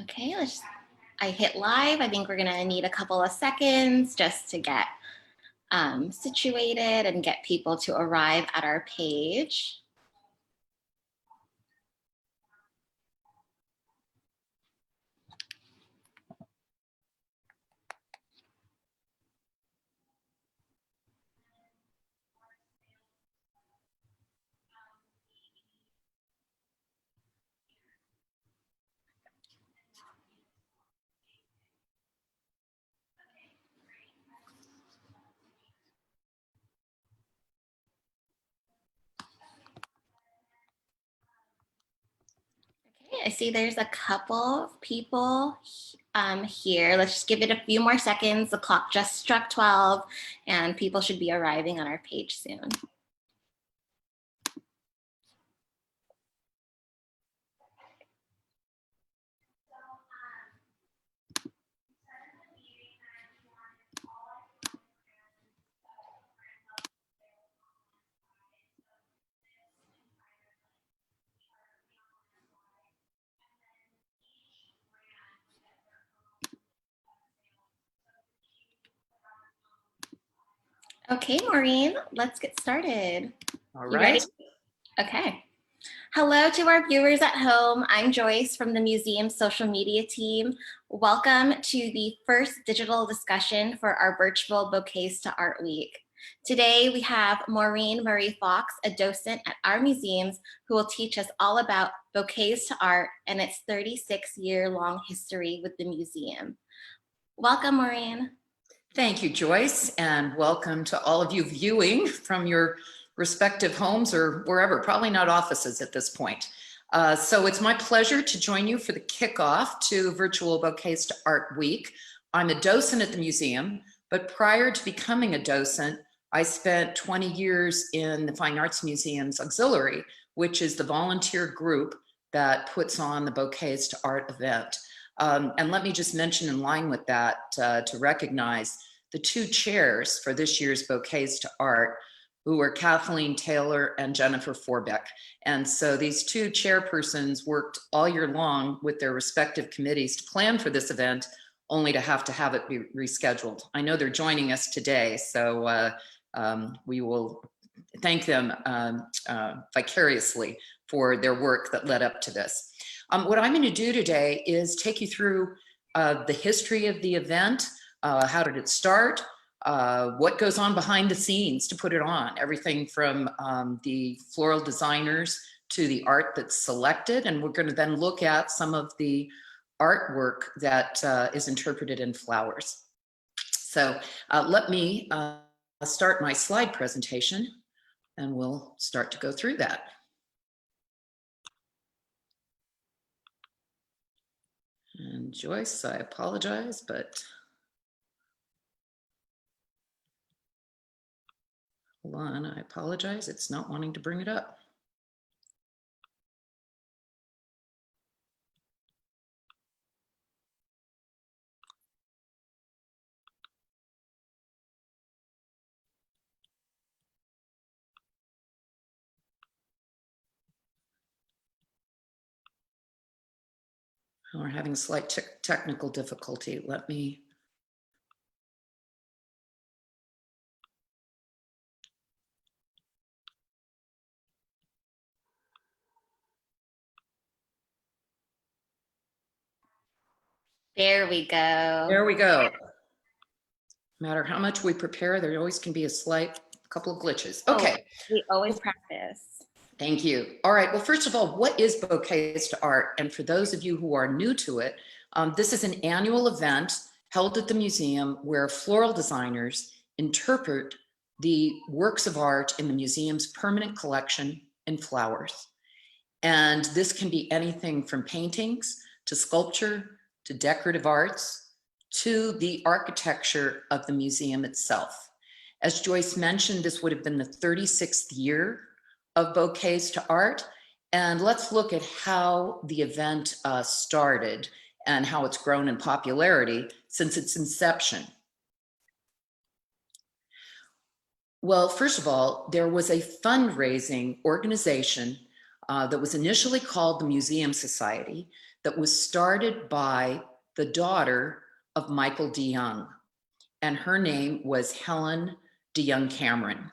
Okay, I hit live. I think we're gonna need a couple of seconds just to get situated and get people to arrive at our page. Okay, I see there's a couple of people here. Let's just give it a few more seconds. The clock just struck 12 and people should be arriving on our page soon. Okay, Maureen, let's get started. All You right. ready? Okay. Hello to our viewers at home. I'm Joyce from the museum's social media team. Welcome to the first digital discussion for our virtual Bouquets to Art Week. Today we have Maureen Marie Fox, a docent at our museums, who will teach us all about Bouquets to Art and its 36-year-long history with the museum. Welcome, Maureen. Thank you, Joyce, and welcome to all of you viewing from your respective homes or wherever, probably not offices at this point. So it's my pleasure to join you for the kickoff to Virtual Bouquets to Art Week. I'm a docent at the museum, but prior to becoming a docent, I spent 20 years in the Fine Arts Museum's Auxiliary, which is the volunteer group that puts on the Bouquets to Art event. And let me just mention in line with that to recognize the two chairs for this year's Bouquets to Art, who are Kathleen Taylor and Jennifer Forbeck. And so these two chairpersons worked all year long with their respective committees to plan for this event, only to have it be rescheduled. I know they're joining us today, so we will thank them vicariously for their work that led up to this. What I'm going to do today is take you through the history of the event. How did it start? What goes on behind the scenes to put it on? Everything from the floral designers to the art that's selected. And we're going to then look at some of the artwork that is interpreted in flowers. So let me start my slide presentation and we'll start to go through that. And Joyce, I apologize, but hold on, I apologize. It's not wanting to bring it up. We're having slight technical difficulty. Let me. There we go. There we go. No matter how much we prepare, there always can be a slight couple of glitches. Okay. Oh, we always practice. Thank you. All right. Well, first of all, what is Bouquets to Art? And for those of you who are new to it, this is an annual event held at the museum where floral designers interpret the works of art in the museum's permanent collection in flowers. And this can be anything from paintings to sculpture to decorative arts to the architecture of the museum itself. As Joyce mentioned, this would have been the 36th year of Bouquets to Art. And let's look at how the event started and how it's grown in popularity since its inception. Well, first of all, there was a fundraising organization that was initially called the Museum Society that was started by the daughter of Michael DeYoung, and her name was Helen DeYoung Cameron.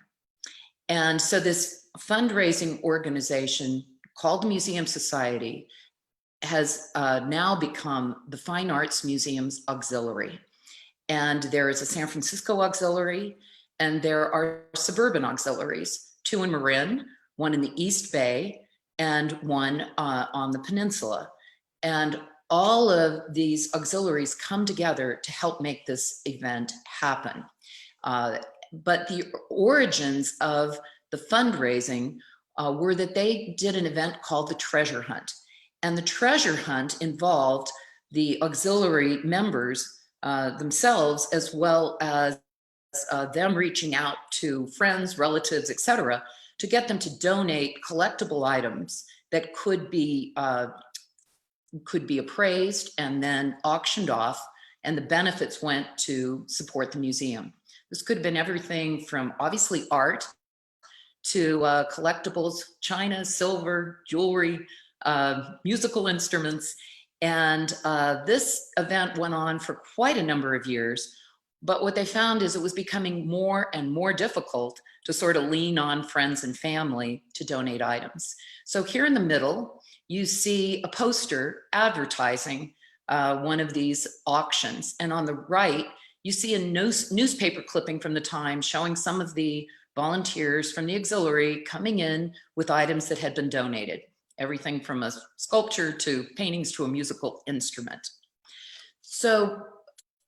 And so this fundraising organization called the Museum Society has now become the Fine Arts Museum's auxiliary. And there is a San Francisco auxiliary, and there are suburban auxiliaries, 2 in Marin, 1 in the East Bay, and 1 on the peninsula. And all of these auxiliaries come together to help make this event happen. But the origins of the fundraising were that they did an event called the Treasure Hunt. And the Treasure Hunt involved the auxiliary members themselves, as well as them reaching out to friends, relatives, etc., to get them to donate collectible items that could be appraised and then auctioned off, and the benefits went to support the museum. This could have been everything from obviously art to collectibles, china, silver, jewelry, musical instruments. And this event went on for quite a number of years. But what they found is it was becoming more and more difficult to sort of lean on friends and family to donate items. So here in the middle, you see a poster advertising one of these auctions. And on the right, you see a newspaper clipping from the time showing some of the volunteers from the auxiliary coming in with items that had been donated, everything from a sculpture to paintings to a musical instrument. So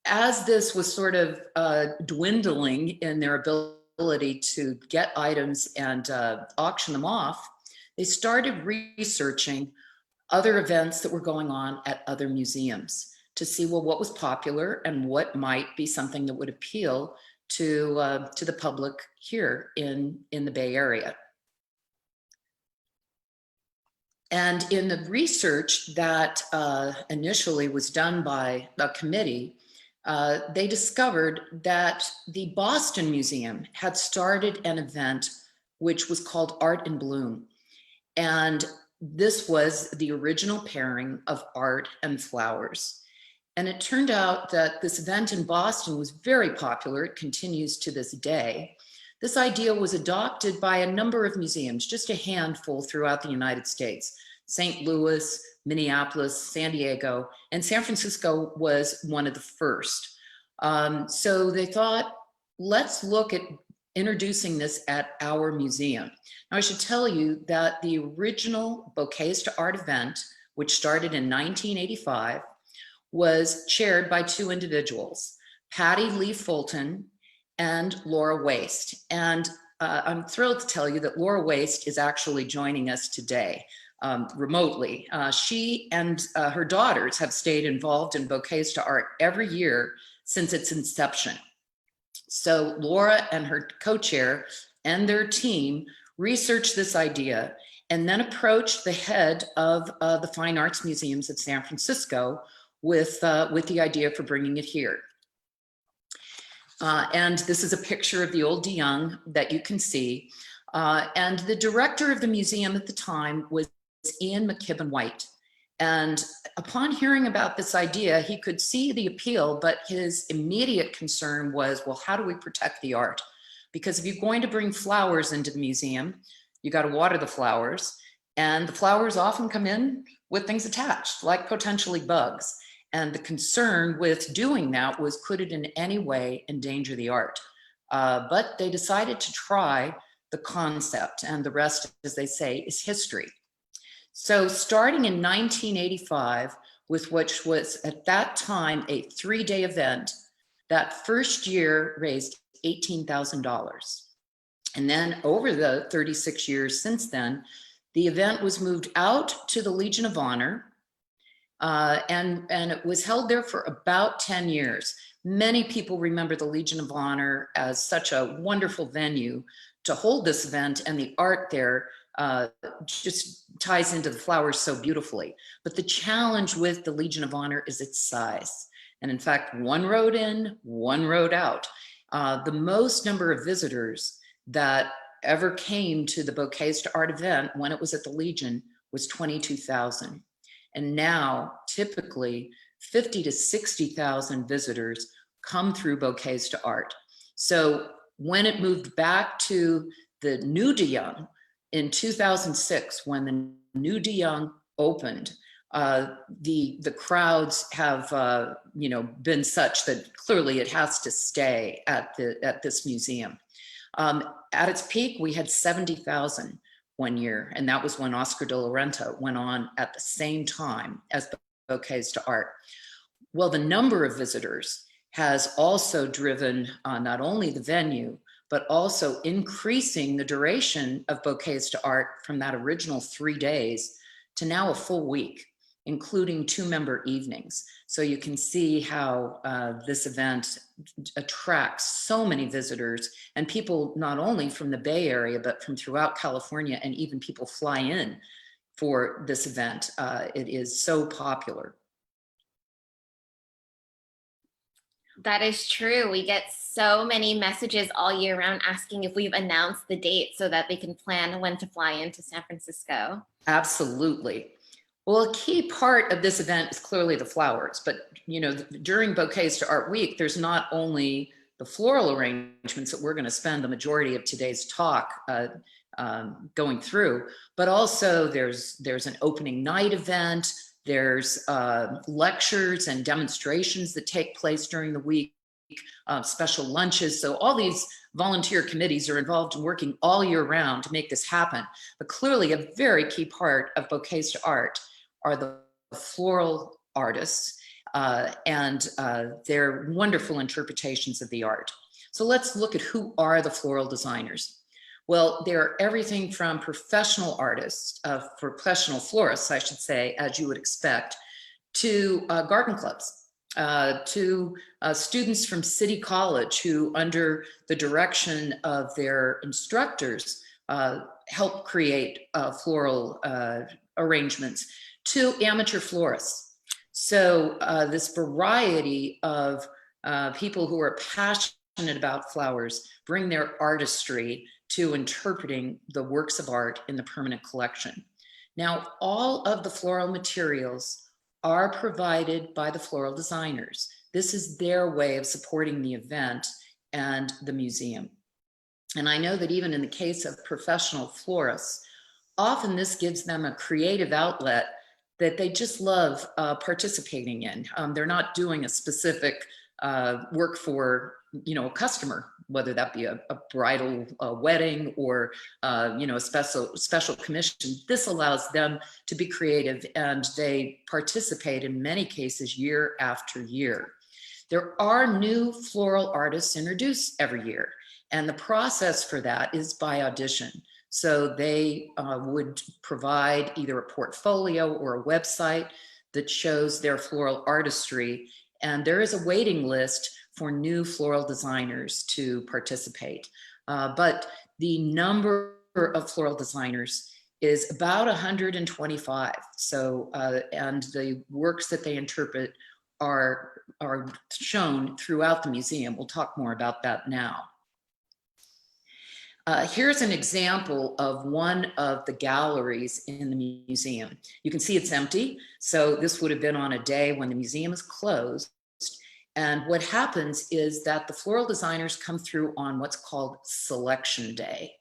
as this was sort of dwindling in their ability to get items and auction them off, they started researching other events that were going on at other museums to see, well, what was popular and what might be something that would appeal to the public here in the Bay Area. And in the research that initially was done by a committee, they discovered that the Boston Museum had started an event which was called Art in Bloom. And this was the original pairing of art and flowers. And it turned out that this event in Boston was very popular. It continues to this day. This idea was adopted by a number of museums, just a handful throughout the United States. St. Louis, Minneapolis, San Diego, and San Francisco was one of the first. So they thought, let's look at introducing this at our museum. Now, I should tell you that the original Bouquets to Art event, which started in 1985, was chaired by 2 individuals, Patty Lee Fulton and Laura Waste. And I'm thrilled to tell you that Laura Waste is actually joining us today remotely. She and her daughters have stayed involved in Bouquets to Art every year since its inception. So Laura and her co-chair and their team researched this idea and then approached the head of the Fine Arts Museums of San Francisco with the idea for bringing it here. And this is a picture of the old DeYoung that you can see. And the director of the museum at the time was Ian McKibben White. And upon hearing about this idea, he could see the appeal, but his immediate concern was, well, how do we protect the art? Because if you're going to bring flowers into the museum, you got to water the flowers, and the flowers often come in with things attached, like potentially bugs. And the concern with doing that was, could it in any way endanger the art? But they decided to try the concept, and the rest, as they say, is history. So starting in 1985, with which was at that time a 3-day event, that first year raised $18,000. And then over the 36 years since then, the event was moved out to the Legion of Honor, and it was held there for about 10 years. Many people remember the Legion of Honor as such a wonderful venue to hold this event, and the art there just ties into the flowers so beautifully. But the challenge with the Legion of Honor is its size. And in fact, 1 road in, 1 road out. The most number of visitors that ever came to the Bouquets to Art event when it was at the Legion was 22,000. And now typically 50 to 60,000 visitors come through Bouquets to Art. So when it moved back to the new de Young in 2006, when the new de Young opened, the crowds have been such that clearly it has to stay at this museum. At its peak, we had 70,000 one year, and that was when Oscar de la Renta went on at the same time as Bouquets to Art. Well, the number of visitors has also driven not only the venue, but also increasing the duration of Bouquets to Art from that original 3 days to now a full week, including 2-member evenings. So you can see how this event attracts so many visitors and people not only from the Bay Area, but from throughout California, and even people fly in for this event. It is so popular. That is true. We get so many messages all year round asking if we've announced the date so that they can plan when to fly into San Francisco. Absolutely. Well, a key part of this event is clearly the flowers, but during Bouquets to Art Week, there's not only the floral arrangements that we're going to spend the majority of today's talk going through, but also there's an opening night event. There's lectures and demonstrations that take place during the week, special lunches. So all these volunteer committees are involved in working all year round to make this happen. But clearly a very key part of Bouquets to Art are the floral artists and their wonderful interpretations of the art. So let's look at who are the floral designers. Well, they're everything from professional artists, professional florists, I should say, as you would expect, to garden clubs, to students from City College who, under the direction of their instructors, help create floral arrangements, to amateur florists. So this variety of people who are passionate about flowers bring their artistry to interpreting the works of art in the permanent collection. Now, all of the floral materials are provided by the floral designers. This is their way of supporting the event and the museum. And I know that even in the case of professional florists, often this gives them a creative outlet that they just love participating in. They're not doing a specific work for a customer, whether that be a bridal wedding or a special commission. This allows them to be creative, and they participate in many cases year after year. There are new floral artists introduced every year, and the process for that is by audition. So they would provide either a portfolio or a website that shows their floral artistry, and there is a waiting list for new floral designers to participate. But the number of floral designers is about 125. So, and the works that they interpret are shown throughout the museum. We'll talk more about that now. Here's an example of one of the galleries in the museum. You can see it's empty. So this would have been on a day when the museum is closed. And what happens is that the floral designers come through on what's called selection day.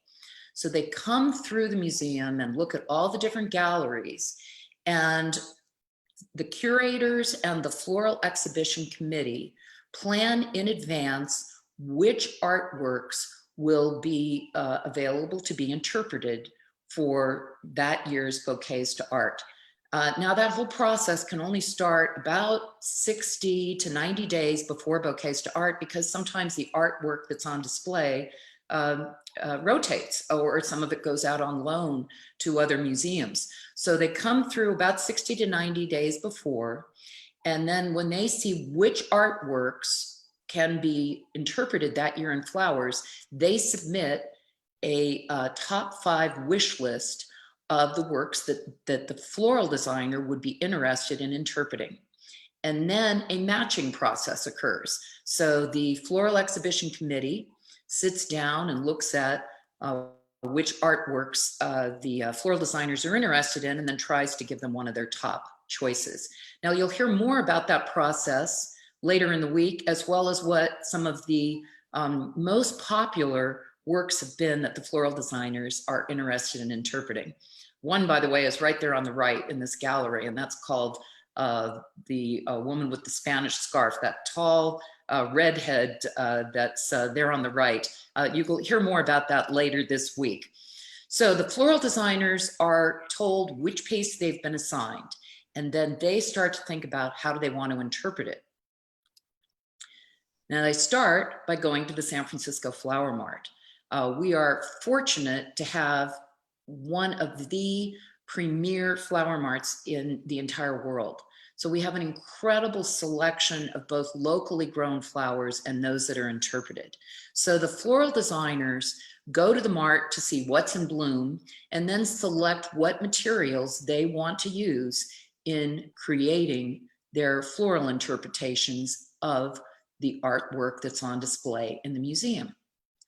So they come through the museum and look at all the different galleries, and the curators and the floral exhibition committee plan in advance which artworks will be available to be interpreted for that year's Bouquets to Art. Now that whole process can only start about 60 to 90 days before Bouquets to Art, because sometimes the artwork that's on display rotates, or some of it goes out on loan to other museums. So they come through about 60 to 90 days before, and then when they see which artworks can be interpreted that year in flowers, they submit a top 5 wish list of the works that the floral designer would be interested in interpreting. And then a matching process occurs. So the floral exhibition committee sits down and looks at which artworks the floral designers are interested in, and then tries to give them one of their top choices. Now, you'll hear more about that process later in the week, as well as what some of the most popular works have been that the floral designers are interested in interpreting. One, by the way, is right there on the right in this gallery, and that's called the woman with the Spanish scarf, that tall redhead that's there on the right. You will hear more about that later this week. So the floral designers are told which piece they've been assigned, and then they start to think about how do they want to interpret it. Now they start by going to the San Francisco Flower Mart. We are fortunate to have one of the premier flower marts in the entire world. So we have an incredible selection of both locally grown flowers and those that are interpreted. So the floral designers go to the mart to see what's in bloom and then select what materials they want to use in creating their floral interpretations of the artwork that's on display in the museum.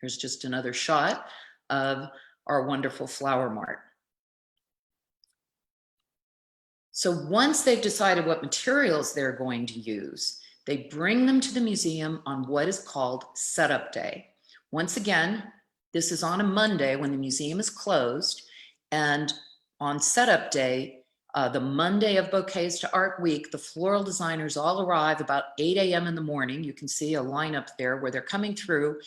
Here's just another shot of our wonderful flower mart. So once they've decided what materials they're going to use, they bring them to the museum on what is called setup day. Once again, this is on a Monday when the museum is closed, and on setup day, the Monday of Bouquets to Art Week, the floral designers all arrive about 8 a.m. in the morning. You can see a lineup there where they're coming through,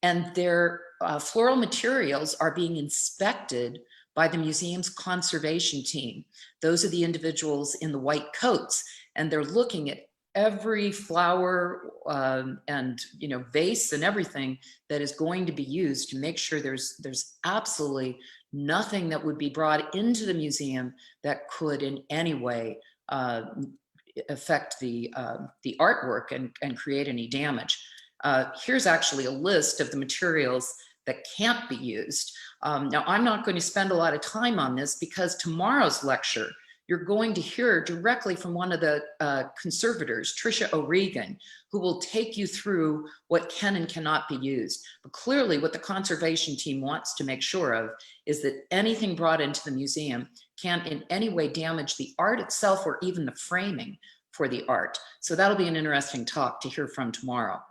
and their floral materials are being inspected by the museum's conservation team. Those are the individuals in the white coats, and they're looking at every flower and vase and everything that is going to be used to make sure there's absolutely nothing that would be brought into the museum that could in any way affect the artwork and create any damage. Here's actually a list of the materials that can't be used. Now, I'm not going to spend a lot of time on this because tomorrow's lecture, you're going to hear directly from one of the conservators, Tricia O'Regan, who will take you through what can and cannot be used. But clearly what the conservation team wants to make sure of is that anything brought into the museum can't in any way damage the art itself or even the framing for the art. So that'll be an interesting talk to hear from tomorrow.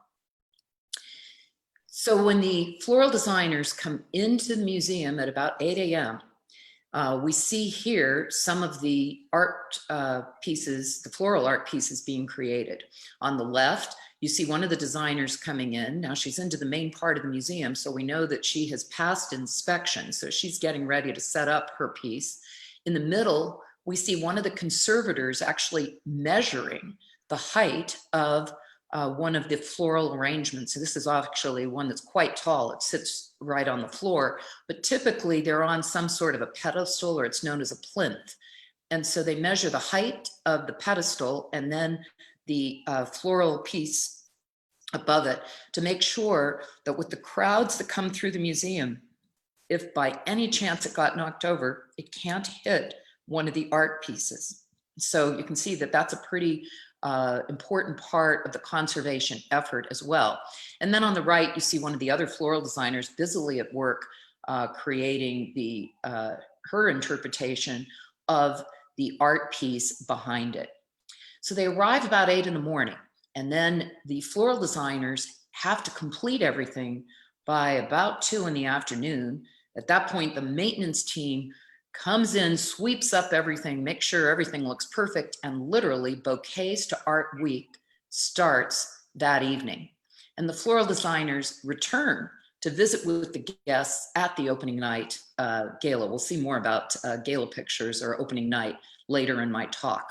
So when the floral designers come into the museum at about 8 a.m., we see here some of the art pieces, the floral art pieces being created. On the left, you see one of the designers coming in. Now she's into the main part of the museum, so we know that she has passed inspection. So she's getting ready to set up her piece. In the middle, we see one of the conservators actually measuring the height of one of the floral arrangements. So this is actually one that's quite tall. It sits right on the floor, but typically they're on some sort of a pedestal, or it's known as a plinth. And so they measure the height of the pedestal and then the floral piece above it to make sure that with the crowds that come through the museum, if by any chance it got knocked over, it can't hit one of the art pieces. So you can see that that's a pretty important part of the conservation effort as well. And then on the right, you see one of the other floral designers busily at work creating the her interpretation of the art piece behind it. So they arrive about 8 in the morning, and then the floral designers have to complete everything by about 2 in the afternoon. At that point, the maintenance team comes in, sweeps up everything, makes sure everything looks perfect, and literally Bouquets to Art Week starts that evening. And the floral designers return to visit with the guests at the opening night gala. We'll see more about gala pictures or opening night later in my talk.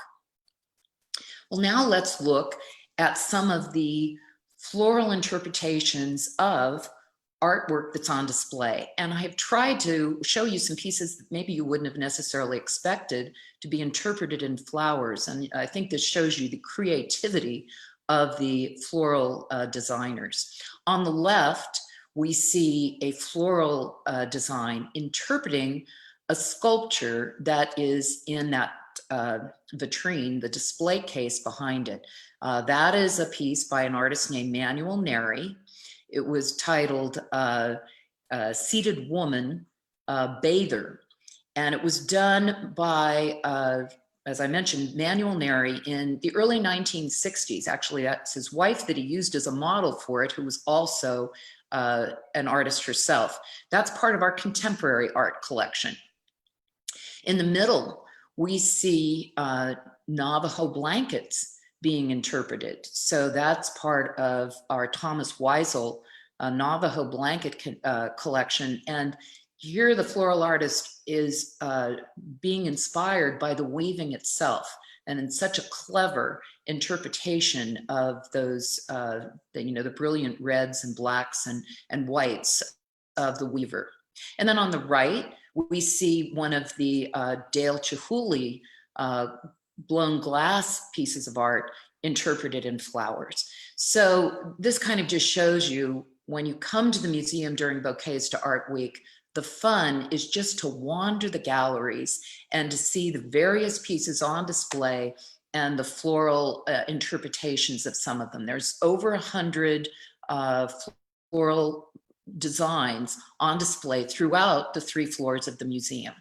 Well, now let's look at some of the floral interpretations of artwork that's on display. And I have tried to show you some pieces that maybe you wouldn't have necessarily expected to be interpreted in flowers. And I think this shows you the creativity of the floral designers. On the left, we see a floral design interpreting a sculpture that is in that vitrine, the display case behind it. That is a piece by an artist named Manuel Neri. It was titled Seated Woman Bather, and it was done by as I mentioned, Manuel Neri in the early 1960s. Actually, that's his wife that he used as a model for it, who was also an artist herself. That's part of our contemporary art collection. In the middle, we see Navajo blankets being interpreted. So that's part of our Thomas Weisel Navajo blanket collection. And here the floral artist is being inspired by the weaving itself, and in such a clever interpretation of those, the brilliant reds and blacks and whites of the weaver. And then on the right, we see one of the Dale Chihuly blown glass pieces of art interpreted in flowers. So this kind of just shows you, when you come to the museum during Bouquets to Art Week, the fun is just to wander the galleries and to see the various pieces on display and the floral interpretations of some of them. There's over 100 floral designs on display throughout the 3 floors of the museum.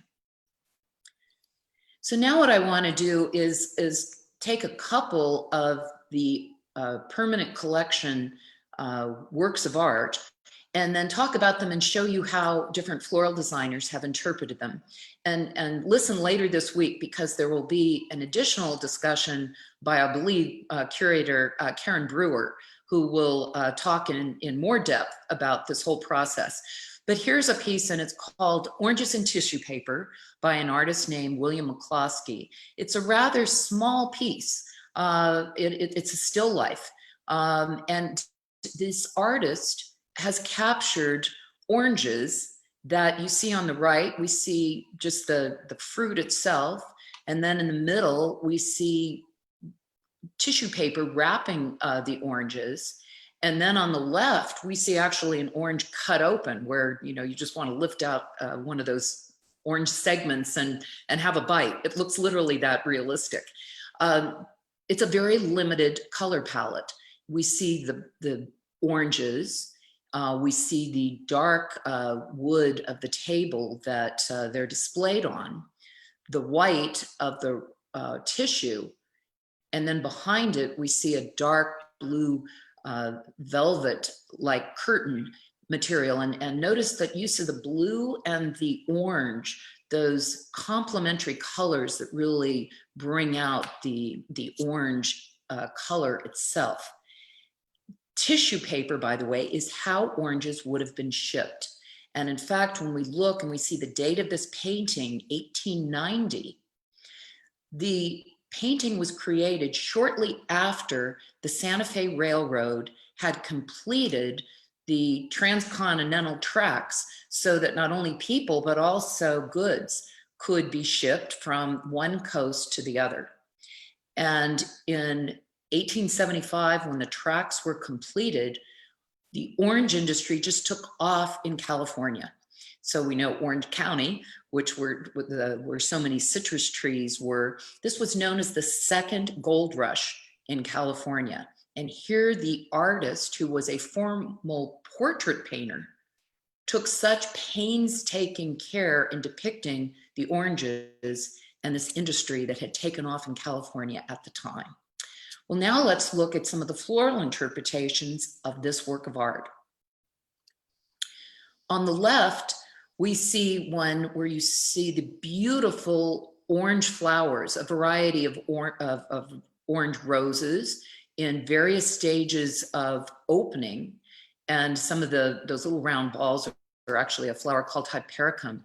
So now what I want to do is take a couple of the permanent collection works of art and then talk about them and show you how different floral designers have interpreted them. And listen later this week, because there will be an additional discussion by, I believe, curator Karen Brewer, who will talk in more depth about this whole process. But here's a piece, and it's called Oranges in Tissue Paper by an artist named William McCloskey. It's a rather small piece. It's a still life. And this artist has captured oranges that you see on the right. We see just the fruit itself. And then in the middle, we see tissue paper wrapping the oranges. And then on the left, we see actually an orange cut open, where you just want to lift out one of those orange segments and have a bite. It looks literally that realistic. It's a very limited color palette. We see the oranges. We see the dark wood of the table that they're displayed on, the white of the tissue, and then behind it, we see a dark blue velvet-like curtain material. And notice that use of the blue and the orange, those complementary colors that really bring out the orange color itself. Tissue paper, by the way, is how oranges would have been shipped. And in fact, when we look and we see the date of this painting, 1890, the painting was created shortly after the Santa Fe Railroad had completed the transcontinental tracks, so that not only people, but also goods could be shipped from one coast to the other. And in 1875, when the tracks were completed, the orange industry just took off in California. So we know Orange County, which where so many citrus trees were, this was known as the second gold rush in California. And here the artist, who was a formal portrait painter, took such painstaking care in depicting the oranges and this industry that had taken off in California at the time. Well, now let's look at some of the floral interpretations of this work of art. On the left, we see one where you see the beautiful orange flowers, a variety of orange roses in various stages of opening. And some of those little round balls are actually a flower called Hypericum,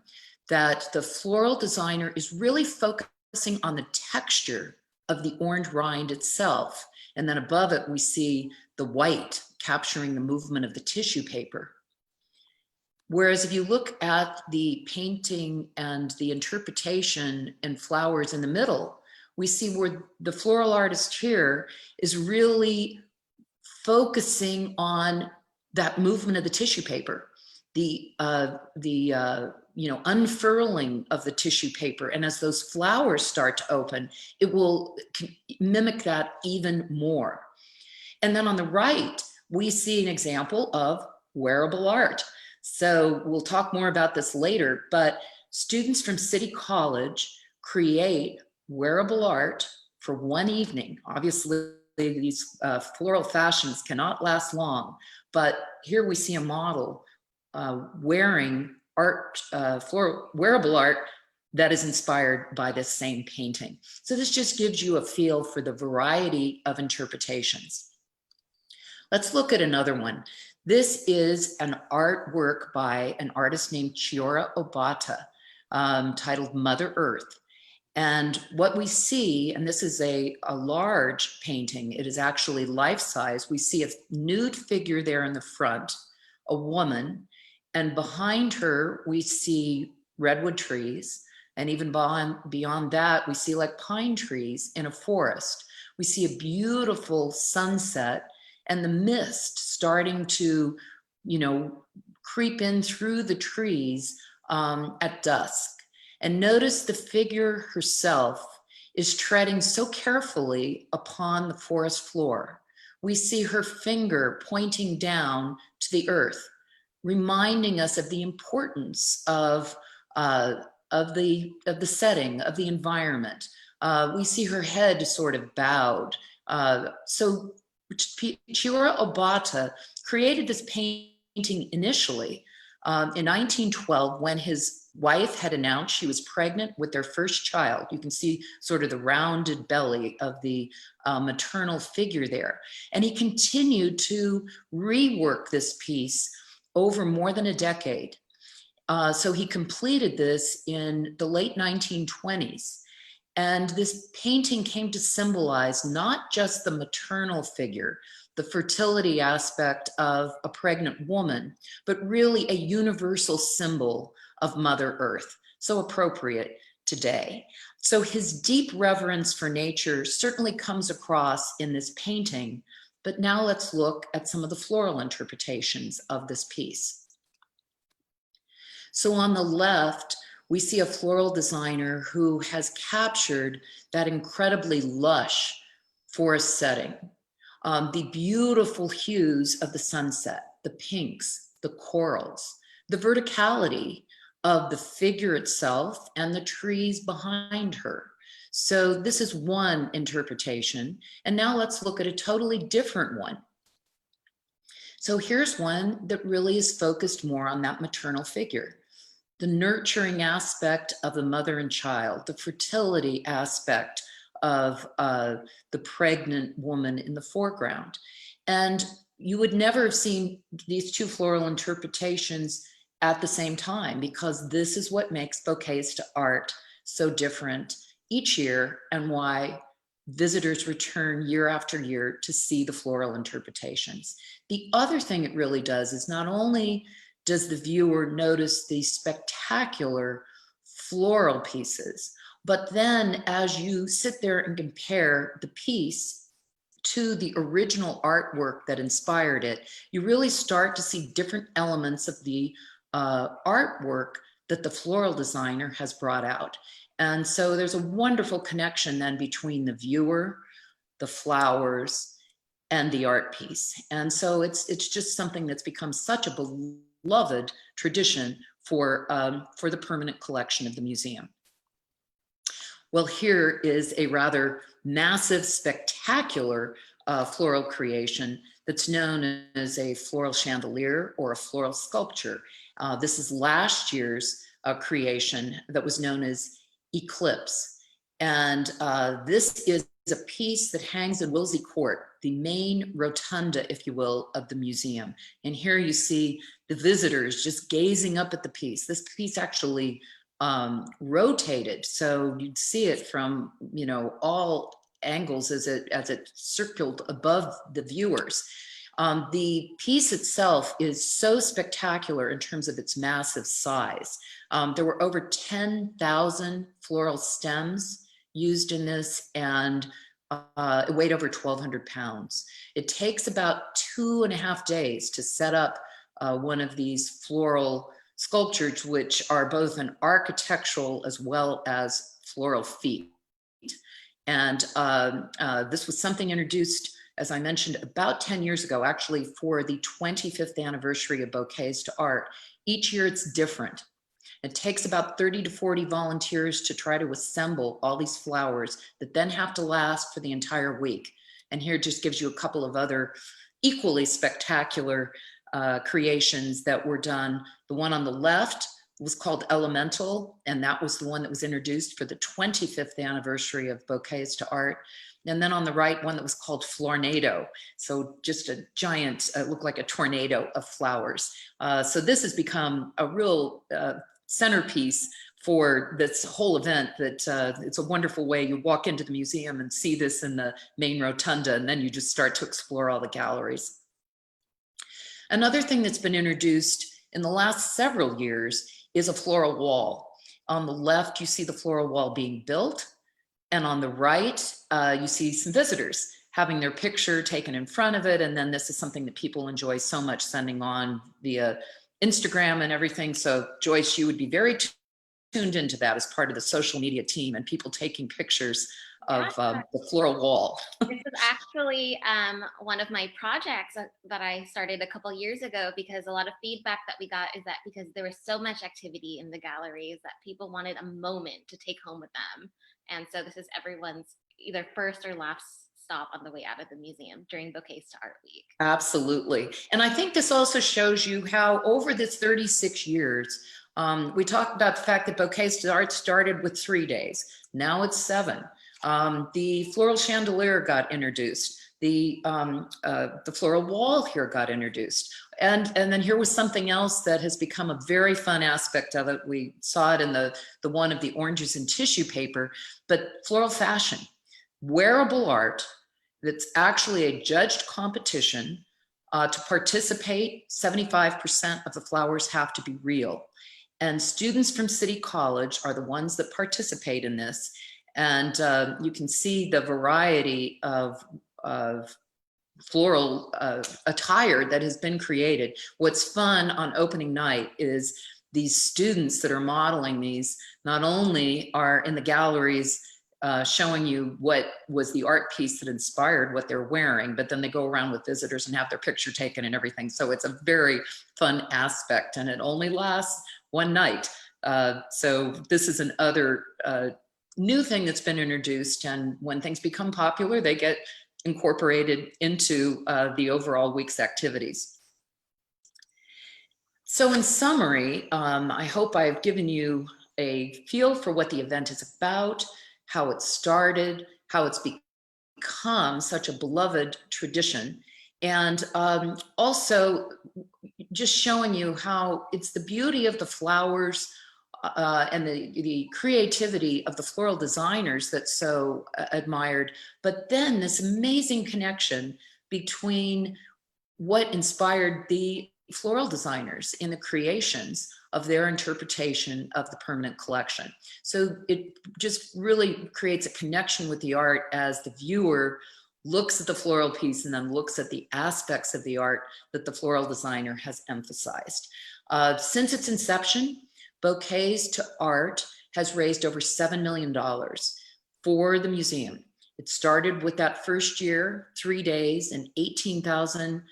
that the floral designer is really focusing on the texture of the orange rind itself. And then above it, we see the white capturing the movement of the tissue paper. Whereas if you look at the painting and the interpretation and flowers in the middle, we see where the floral artist here is really focusing on that movement of the tissue paper, the unfurling of the tissue paper. And as those flowers start to open, it will mimic that even more. And then on the right, we see an example of wearable art. So we'll talk more about this later, but students from City College create wearable art for one evening. Obviously, these floral fashions cannot last long, but here we see a model wearing art, wearable art that is inspired by this same painting. So this just gives you a feel for the variety of interpretations. Let's look at another one. This is an artwork by an artist named Chiura Obata, titled Mother Earth. And what we see, and this is a large painting, it is actually life-size. We see a nude figure there in the front, a woman, and behind her we see redwood trees, and even beyond that we see like pine trees in a forest. We see a beautiful sunset and the mist starting to, creep in through the trees at dusk. And notice the figure herself is treading so carefully upon the forest floor. We see her finger pointing down to the earth, reminding us of the importance of the setting, of the environment. We see her head sort of bowed. So Chiura Obata created this painting initially in 1912 when his wife had announced she was pregnant with their first child. You can see sort of the rounded belly of the maternal figure there. And he continued to rework this piece over more than a decade. So he completed this in the late 1920s. And this painting came to symbolize not just the maternal figure, the fertility aspect of a pregnant woman, but really a universal symbol of Mother Earth, so appropriate today. So his deep reverence for nature certainly comes across in this painting, but now let's look at some of the floral interpretations of this piece. So on the left, we see a floral designer who has captured that incredibly lush forest setting, the beautiful hues of the sunset, the pinks, the corals, the verticality of the figure itself and the trees behind her. So this is one interpretation. And now let's look at a totally different one. So here's one that really is focused more on that maternal figure, the nurturing aspect of the mother and child, the fertility aspect of the pregnant woman in the foreground. And you would never have seen these two floral interpretations at the same time, because this is what makes Bouquets to Art so different each year, and why visitors return year after year to see the floral interpretations. The other thing it really does is not only does the viewer notice these spectacular floral pieces, but then as you sit there and compare the piece to the original artwork that inspired it, you really start to see different elements of the artwork that the floral designer has brought out. And so there's a wonderful connection then between the viewer, the flowers, and the art piece. And so it's just something that's become such a beloved tradition for the permanent collection of the museum. Well, here is a rather massive, spectacular floral creation that's known as a floral chandelier or a floral sculpture. This is last year's creation that was known as Eclipse. And this is a piece that hangs in Willsey Court, the main rotunda, if you will, of the museum. And here you see the visitors just gazing up at the piece. This piece actually rotated, so you'd see it from all angles as it circled above the viewers. The piece itself is so spectacular in terms of its massive size. There were over 10,000 floral stems used in this, and it weighed over 1,200 pounds. It takes about 2.5 days to set up one of these floral sculptures, which are both an architectural as well as floral feat. And this was something introduced, as I mentioned, about 10 years ago, actually for the 25th anniversary of Bouquets to Art. Each year it's different. It takes about 30 to 40 volunteers to try to assemble all these flowers that then have to last for the entire week. And here just gives you a couple of other equally spectacular creations that were done. The one on the left was called Elemental, and that was the one that was introduced for the 25th anniversary of Bouquets to Art. And then on the right, one that was called Flornado. So just a giant, looked like a tornado of flowers. So this has become a real centerpiece for this whole event. That it's a wonderful way. You walk into the museum and see this in the main rotunda, and then you just start to explore all the galleries. Another thing that's been introduced in the last several years is a floral wall. On the left, you see the floral wall being built, and on the right, you see some visitors having their picture taken in front of it. And then this is something that people enjoy so much, sending on via Instagram and everything. So Joyce, you would be very tuned into that as part of the social media team and people taking pictures of the floral wall. This is actually one of my projects that I started a couple years ago, because a lot of feedback that we got is that because there was so much activity in the galleries that people wanted a moment to take home with them. And so this is everyone's either first or last stop on the way out of the museum during Bouquets to Art Week. Absolutely. And I think this also shows you how over this 36 years, we talked about the fact that Bouquets to Art started with 3 days. Now it's 7. The floral chandelier got introduced. The floral wall here got introduced. And then here was something else that has become a very fun aspect of it. We saw it in the one of the oranges and tissue paper, but floral fashion, wearable art that's actually a judged competition. To participate, 75% of the flowers have to be real. And students from City College are the ones that participate in this. And you can see the variety of floral attire that has been created. What's fun on opening night is these students that are modeling these not only are in the galleries showing you what was the art piece that inspired what they're wearing, but then they go around with visitors and have their picture taken and everything. So it's a very fun aspect, and it only lasts one night. So this is another new thing that's been introduced, and when things become popular, they get incorporated into the overall week's activities. So in summary, I hope I've given you a feel for what the event is about, how it started, how it's become such a beloved tradition, and also just showing you how it's the beauty of the flowers and the creativity of the floral designers that's so admired, but then this amazing connection between what inspired the floral designers in the creations of their interpretation of the permanent collection. So it just really creates a connection with the art as the viewer looks at the floral piece and then looks at the aspects of the art that the floral designer has emphasized. Since its inception, Bouquets to Art has raised over $7 million for the museum. It started with that first year, 3 days, and $18,000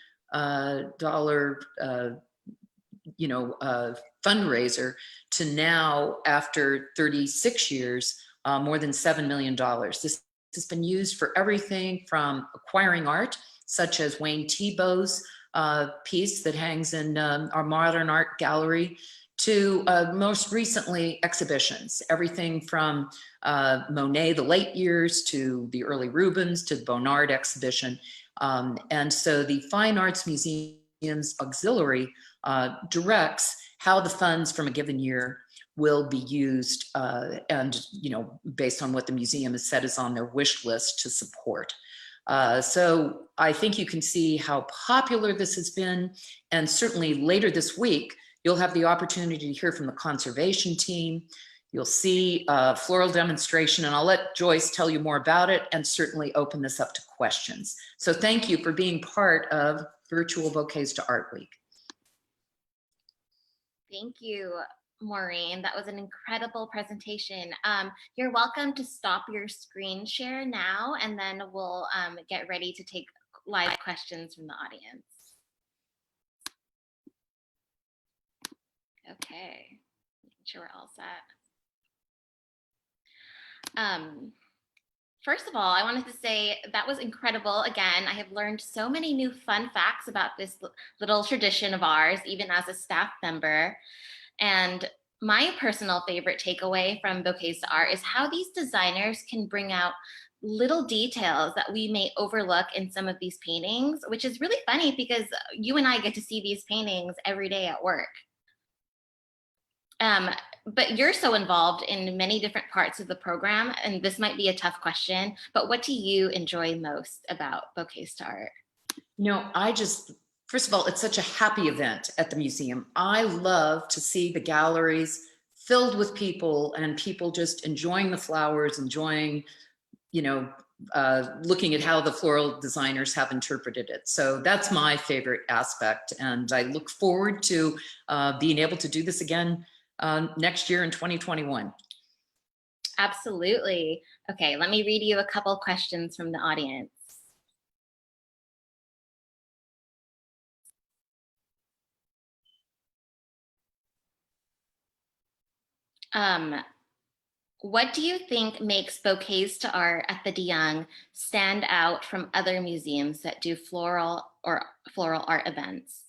fundraiser, to now, after 36 years, more than $7 million. This has been used for everything from acquiring art, such as Wayne Thiebaud's piece that hangs in our modern art gallery, to most recently exhibitions, everything from Monet, the late years, to the early Rubens, to the Bonnard exhibition. And so the Fine Arts Museum's auxiliary directs how the funds from a given year will be used, and based on what the museum has said is on their wish list to support. So I think you can see how popular this has been, and certainly later this week, you'll have the opportunity to hear from the conservation team. You'll see a floral demonstration, and I'll let Joyce tell you more about it, and certainly open this up to questions. So thank you for being part of Virtual Bouquets to Art Week. Thank you, Maureen. That was an incredible presentation. You're welcome to stop your screen share now, and then we'll get ready to take live questions from the audience. Okay, Sure, we're all set. First of all, I wanted to say that was incredible. Again, I have learned so many new fun facts about this little tradition of ours, even as a staff member. And my personal favorite takeaway from Bouquets to Art is how these designers can bring out little details that we may overlook in some of these paintings, which is really funny because you and I get to see these paintings every day at work. But you're so involved in many different parts of the program, and this might be a tough question, but what do you enjoy most about Bouquets to Art? First of all, it's such a happy event at the museum. I love to see the galleries filled with people and people just enjoying the flowers, enjoying, looking at how the floral designers have interpreted it. So that's my favorite aspect. And I look forward to being able to do this again next year in 2021. Absolutely. Okay, let me read you a couple questions from the audience. What do you think makes Bouquets to Art at the De Young stand out from other museums that do floral art events?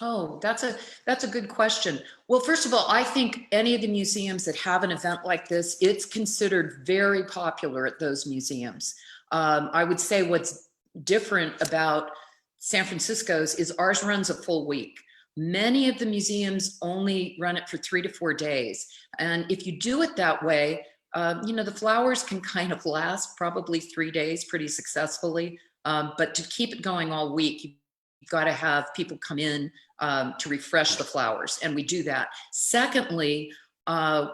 Oh, that's a good question. Well, first of all, I think any of the museums that have an event like this, it's considered very popular at those museums. I would say what's different about San Francisco's is ours runs a full week. Many of the museums only run it for 3 to 4 days. And if you do it that way, the flowers can kind of last probably 3 days pretty successfully. But to keep it going all week, you've got to have people come in to refresh the flowers, and we do that. Secondly, a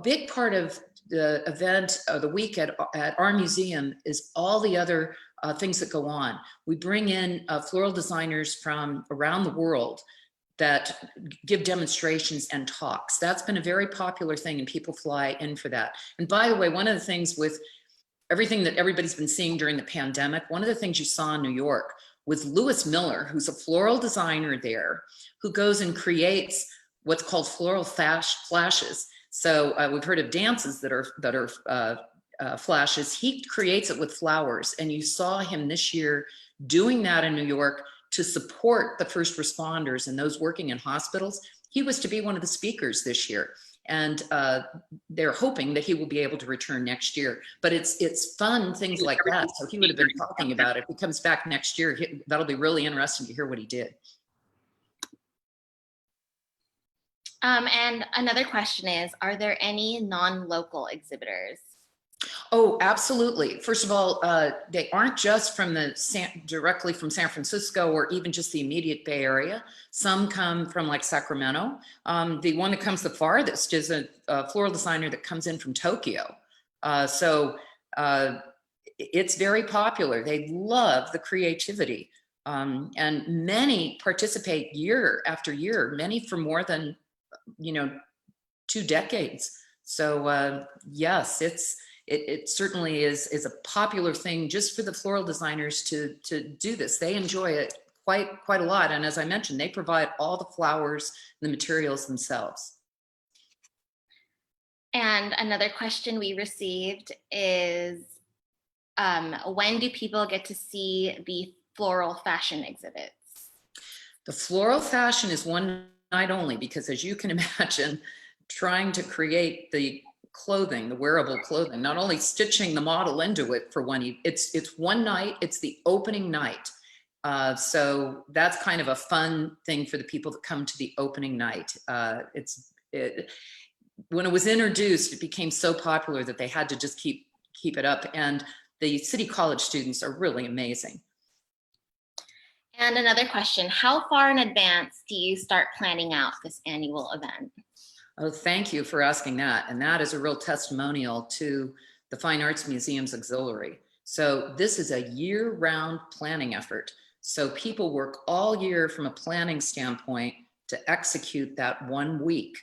big part of the event, the week at our museum, is all the other things that go on. We bring in floral designers from around the world that give demonstrations and talks. That's been a very popular thing, and people fly in for that. And by the way, one of the things with everything that everybody's been seeing during the pandemic, one of the things you saw in New York was Lewis Miller, who's a floral designer there, who goes and creates what's called floral flashes. So we've heard of dances that are flashes. He creates it with flowers, and you saw him this year doing that in New York to support the first responders and those working in hospitals. He was to be one of the speakers this year, and they're hoping that he will be able to return next year. But it's fun things like that. So he would have been talking about it. If he comes back next year, that'll be really interesting to hear what he did. And another question is, are there any non-local exhibitors? Oh, absolutely. First of all, they aren't just from directly from San Francisco or even just the immediate Bay Area. Some come from like Sacramento. The one that comes the farthest is a floral designer that comes in from Tokyo. So it's very popular. They love the creativity. And many participate year after year, many for more than, 2 decades. So yes, it certainly is a popular thing just for the floral designers to do this. They enjoy it quite a lot. And as I mentioned, they provide all the flowers, the materials themselves. And another question we received is, when do people get to see the floral fashion exhibits? The floral fashion is one night only, because as you can imagine, trying to create the clothing, the wearable clothing, not only stitching the model into it for it's one night, it's the opening night. So that's kind of a fun thing for the people that come to the opening night. When it was introduced, it became so popular that they had to just keep it up. And the City College students are really amazing. And another question, how far in advance do you start planning out this annual event? Oh, thank you for asking that. And that is a real testimonial to the Fine Arts Museum's auxiliary. So this is a year-round planning effort. So people work all year from a planning standpoint to execute that 1 week.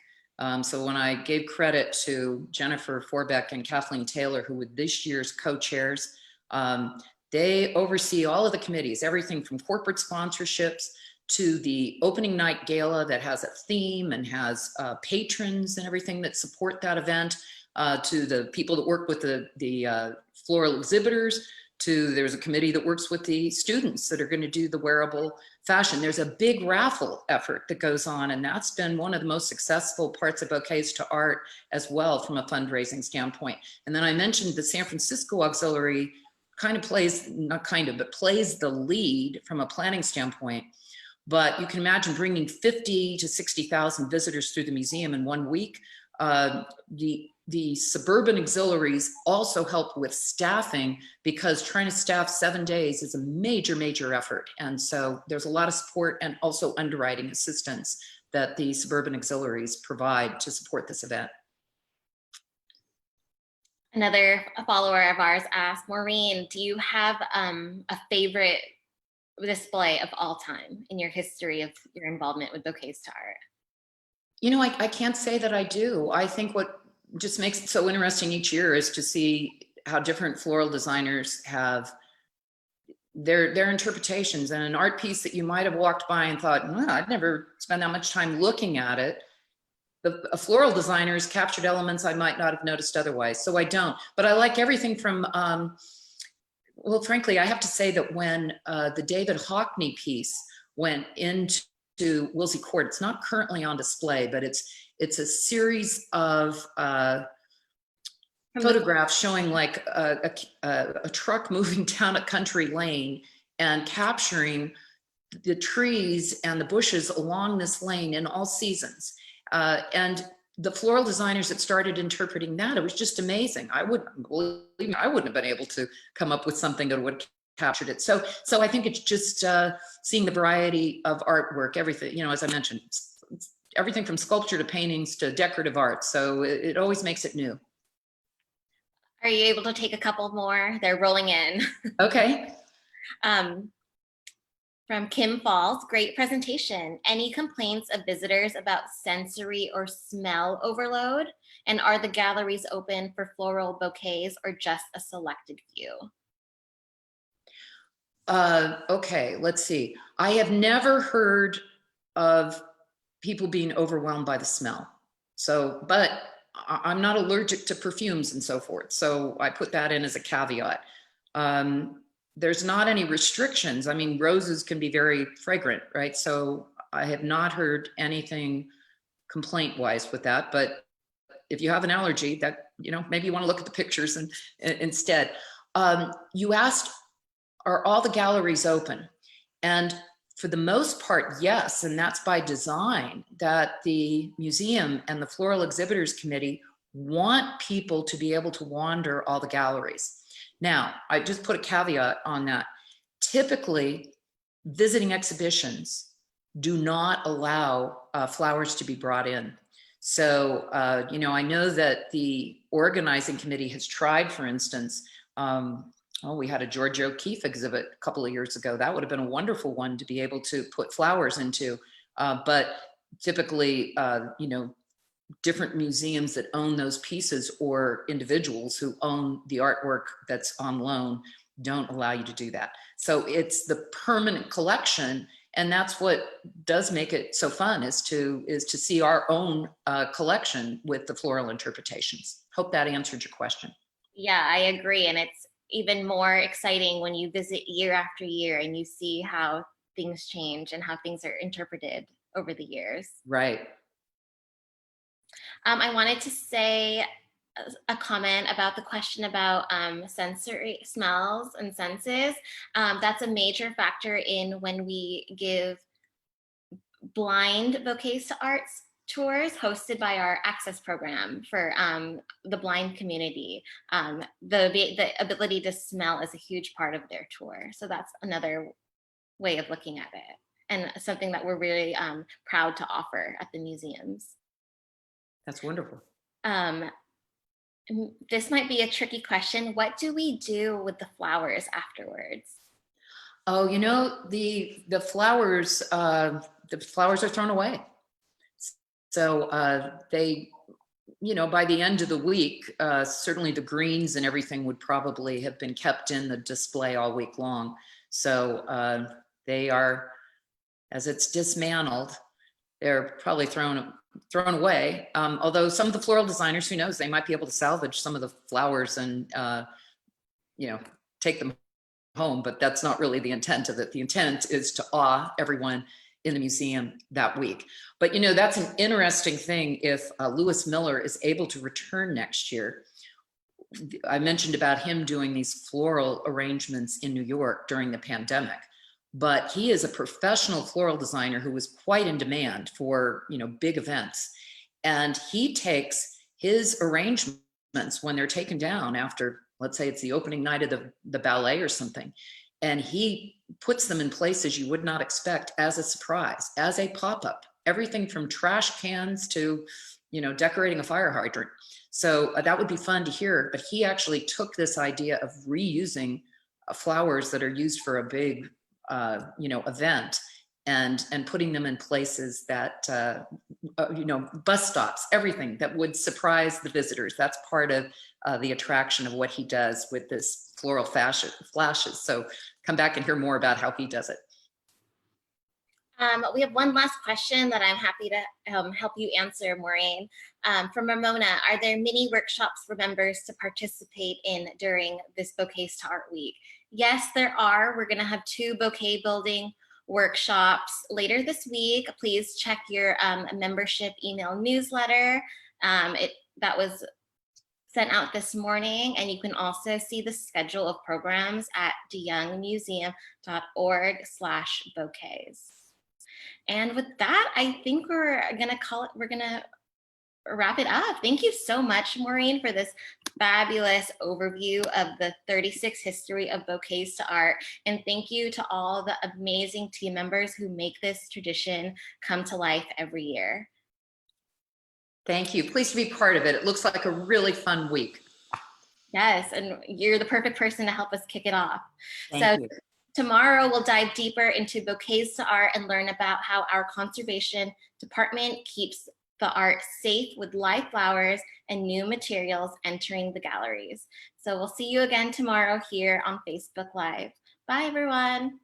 So when I gave credit to Jennifer Forbeck and Kathleen Taylor, who were this year's co-chairs, they oversee all of the committees, everything from corporate sponsorships to the opening night gala that has a theme and has patrons and everything that support that event, to the people that work with the floral exhibitors, to there's a committee that works with the students that are going to do the wearable fashion. There's a big raffle effort that goes on, and that's been one of the most successful parts of Bouquets to Art as well from a fundraising standpoint. And then I mentioned the San Francisco Auxiliary kind of plays, not kind of, but plays the lead from a planning standpoint. But you can imagine bringing 50 to 60,000 visitors through the museum in 1 week. The suburban auxiliaries also help with staffing, because trying to staff 7 days is a major, major effort. And so there's a lot of support and also underwriting assistance that the suburban auxiliaries provide to support this event. Another follower of ours asked, Maureen, do you have a favorite display of all time in your history of your involvement with Bouquets to Art? You know, I can't say that I do. I think what just makes it so interesting each year is to see how different floral designers have their interpretations. And an art piece that you might have walked by and thought, I'd never spend that much time looking at it, a floral designer has captured elements I might not have noticed otherwise. So I don't, but I like everything from, well, frankly, I have to say that when the David Hockney piece went into Willsey Court, it's not currently on display, but it's a series of photographs showing like a truck moving down a country lane and capturing the trees and the bushes along this lane in all seasons. And the floral designers that started interpreting that, it was just amazing. I wouldn't have been able to come up with something that would have captured it. So I think it's just seeing the variety of artwork, everything, you know, as I mentioned, it's everything from sculpture to paintings to decorative art. So it always makes it new. Are you able to take a couple more? They're rolling in. Okay. From Kim Falls, great presentation. Any complaints of visitors about sensory or smell overload? And are the galleries open for floral bouquets or just a selected few? Okay, let's see. I have never heard of people being overwhelmed by the smell. So, but I'm not allergic to perfumes and so forth. So I put that in as a caveat. There's not any restrictions. I mean, roses can be very fragrant, right? So I have not heard anything complaint-wise with that. But if you have an allergy, that, you know, maybe you want to look at the pictures and instead. You asked, are all the galleries open? And for the most part, yes, and that's by design, that the museum and the Floral Exhibitors Committee want people to be able to wander all the galleries. Now, I just put a caveat on that. Typically, visiting exhibitions do not allow flowers to be brought in. So, you know, I know that the organizing committee has tried, for instance, we had a George O'Keeffe exhibit a couple of years ago. That would have been a wonderful one to be able to put flowers into. But typically, you know, different museums that own those pieces or individuals who own the artwork that's on loan don't allow you to do that. So it's the permanent collection. And that's what does make it so fun, is to see our own collection with the floral interpretations. Hope that answered your question. Yeah, I agree. And it's even more exciting when you visit year after year and you see how things change and how things are interpreted over the years. Right. I wanted to say a comment about the question about sensory smells and senses. That's a major factor in when we give blind Bouquets to Arts tours hosted by our access program for the blind community. The ability to smell is a huge part of their tour. So that's another way of looking at it, and something that we're really proud to offer at the museums. That's wonderful. This might be a tricky question. What do we do with the flowers afterwards? Oh, you know, the flowers are thrown away. So they, you know, by the end of the week, certainly the greens and everything would probably have been kept in the display all week long. So they are as it's dismantled, they're probably thrown away. Although some of the floral designers, who knows, they might be able to salvage some of the flowers and take them home, but that's not really the intent of it. The intent is to awe everyone in the museum that week. But that's an interesting thing if Lewis Miller is able to return next year. I mentioned about him doing these floral arrangements in New York during the pandemic, but he is a professional floral designer who was quite in demand for big events. And he takes his arrangements when they're taken down after, let's say it's the opening night of the ballet or something, and he puts them in places you would not expect as a surprise, as a pop-up, everything from trash cans to decorating a fire hydrant. So that would be fun to hear. But he actually took this idea of reusing flowers that are used for a big event and putting them in places that bus stops, everything that would surprise the visitors. That's part of the attraction of what he does with this floral flashes. So come back and hear more about how he does it. We have one last question that I'm happy to help you answer, Maureen. From Ramona, are there many workshops for members to participate in during this Bouquets to Art Week? Yes, there are. We're going to have 2 bouquet building workshops later this week. Please check your membership email newsletter. That was sent out this morning, and you can also see the schedule of programs at deyoungmuseum.org/bouquets. And with that, I think we're gonna wrap it up. Thank you so much, Maureen, for this fabulous overview of the 36th history of Bouquets to Art. And thank you to all the amazing team members who make this tradition come to life every year. Thank you. Pleased to be part of it. It looks like a really fun week. Yes, and you're the perfect person to help us kick it off. Thank you. Tomorrow, we'll dive deeper into Bouquets to Art and learn about how our conservation department keeps the art safe with live flowers and new materials entering the galleries. So we'll see you again tomorrow here on Facebook Live. Bye, everyone.